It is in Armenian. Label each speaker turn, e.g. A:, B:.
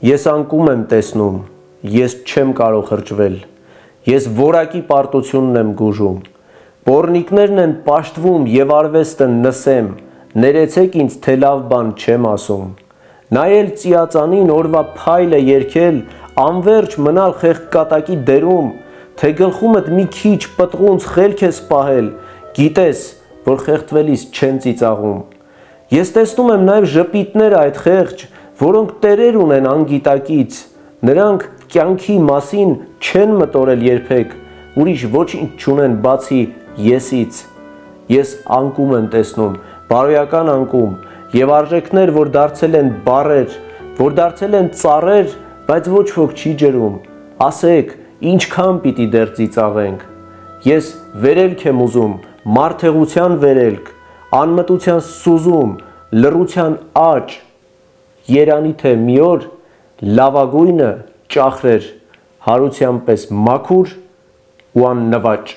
A: Ես անկում եմ տեսնում, ես չեմ կարող խրճվել, ես որակի պարտությունն եմ գուժում, պոռնիկներն են պաշտվում և արվեստը նսեմ, ներեցեք ինձ, թե լավ բան չեմ ասում, նայել ծիածանին օրվա փայլը երգել, անվերջ մնալ խեղճկատակի դերում, թե գլխումդ մի քիչ պտղունց խելք ես պահել, գիտես, որ խեղդվելիս չեն ծիծաղում, ես տեսնում եմ նաև ժպիտները այդ խեղճ, որոնք տերեր ունեն անգիտակից, նրանք կյանքի մասին չեն մտորել երբեք, ուրիշ ոչինչ չունեն բացի եսից, ես անկում եմ տեսնում, բարոյական անկում, և արժեքներ, որ դարձել են բառեր, որ դարձել են ծառեր, բայց ոչ ոք չի ջրում, ասեք, ինչքան պիտի դեռ ծիծաղենք, ես վերելք եմ ուզում, մարդեղության վերելք, անմտության սուզում, լռության աճ, երանի թե մի օր լավագույնը ճախրեր հարության պես մաքուր ու աննվաճ։